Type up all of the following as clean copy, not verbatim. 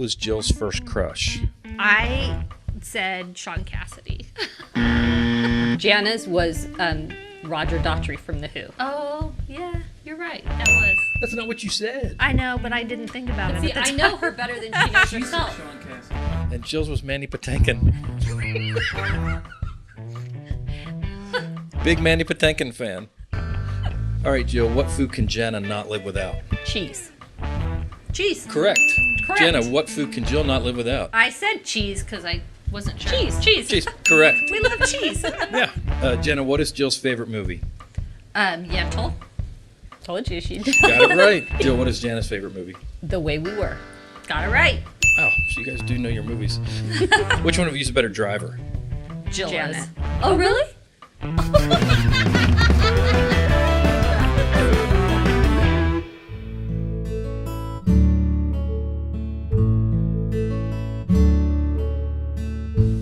was Jill's first crush? I said Sean Cassidy. Jana's was Roger Daughtry from The Who. Oh, yeah, you're right. That was. That's not what you said. I know, but I didn't think about it. See, I know her better than she knows herself. Sean Cassidy. And Jill's was Mandy Patinkin. Big Mandy Patinkin fan. All right, Jill, what food can Jana not live without? Cheese. Cheese. Correct. Correct. Jana, what food can Jill not live without? I said cheese because I wasn't sure. Cheese. Cheese. Correct. We love cheese. Yeah. Jenna, what is Jill's favorite movie? Yentl. Told you she did. Got it right. Jill, what is Jana's favorite movie? The Way We Were. Got it right. Wow, so you guys do know your movies. Which one of you is a better driver? Jill Jana. is. Oh, really?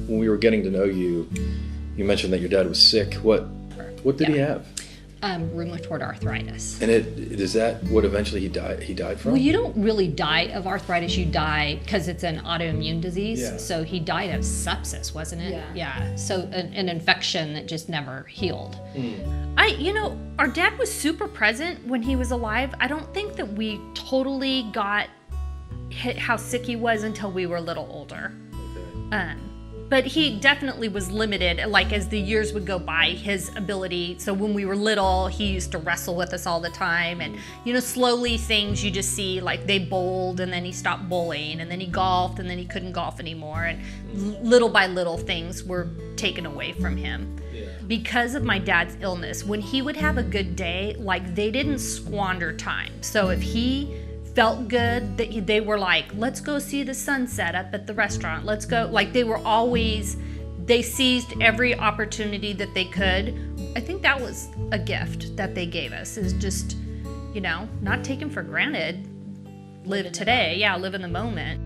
When we were getting to know you, you mentioned that your dad was sick. What did he have? Rheumatoid arthritis. And is that what eventually he died from? Well, you don't really die of arthritis. You die because it's an autoimmune disease. Yeah. So he died of sepsis, wasn't it? Yeah. So an infection that just never healed. Our dad was super present when he was alive. I don't think that we totally got how sick he was until we were a little older. Okay. But he definitely was limited, like as the years would go by, his ability. So when we were little, he used to wrestle with us all the time. And, slowly things you just see, like they bowled and then he stopped bowling, and then he golfed and then he couldn't golf anymore. And little by little things were taken away from him. Yeah. Because of my dad's illness, when he would have a good day, like they didn't squander time. So if he felt good, that they were like, let's go see the sunset up at the restaurant, let's go, like they seized every opportunity that they could. I think that was a gift that they gave us, is just not taken for granted. Live today. Live in the moment.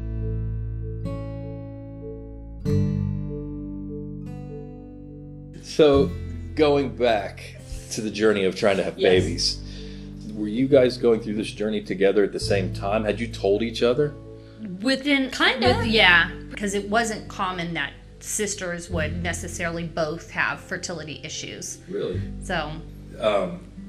So, going back to the journey of trying to have babies, were you guys going through this journey together at the same time? Had you told each other? Because it wasn't common that sisters would necessarily both have fertility issues. Really? So,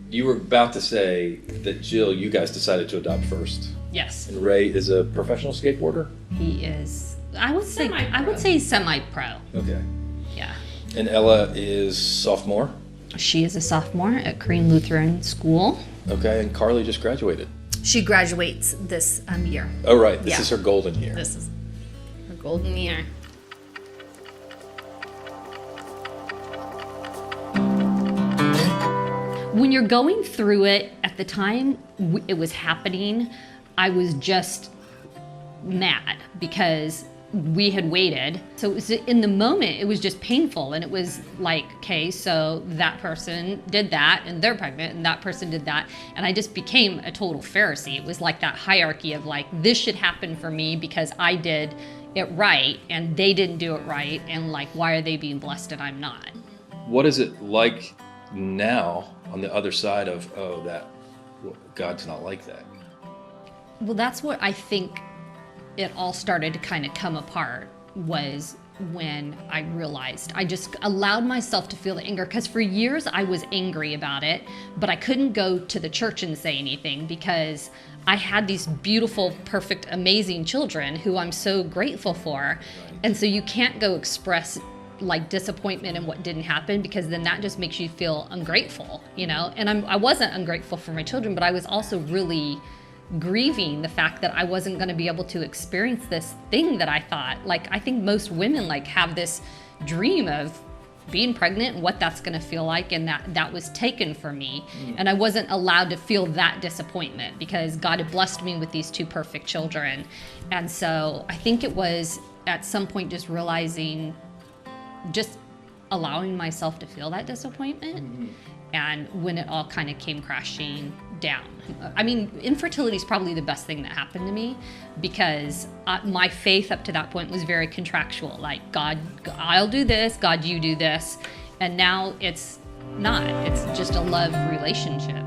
you were about to say that Jill, you guys decided to adopt first. Yes. And Ray is a professional skateboarder? He is. I would say semi-pro. Okay. Yeah. And Ella is sophomore? She is a sophomore at Korean Lutheran School. Okay, and Carly just graduated. she graduates this year. Oh, right. This Yeah. is her golden year. This is her golden year. When you're going through it, at the time it was happening, I was just mad because we had waited. So it was, in the moment, it was just painful. And it was like, okay, so that person did that and they're pregnant and that person did that. And I just became a total Pharisee. It was like that hierarchy of like, this should happen for me because I did it right and they didn't do it right. And like, why are they being blessed and I'm not? What is it like now on the other side of, oh, that God's not like that? Well, that's what I think it all started to kind of come apart, was when I realized I just allowed myself to feel the anger, because for years I was angry about it, but I couldn't go to the church and say anything because I had these beautiful, perfect, amazing children who I'm so grateful for. And so you can't go express like disappointment in what didn't happen, because then that just makes you feel ungrateful, you know? And I wasn't ungrateful for my children, but I was also really grieving the fact that I wasn't going to be able to experience this thing that I thought, like, I think most women like have this dream of being pregnant and what that's going to feel like, and that was taken from me. And I wasn't allowed to feel that disappointment because God had blessed me with these two perfect children. And so I think it was at some point just realizing, just allowing myself to feel that disappointment. And when it all kind of came crashing down. I mean, infertility is probably the best thing that happened to me, because my faith up to that point was very contractual. Like, God, I'll do this, God, you do this. And now it's not. It's just a love relationship.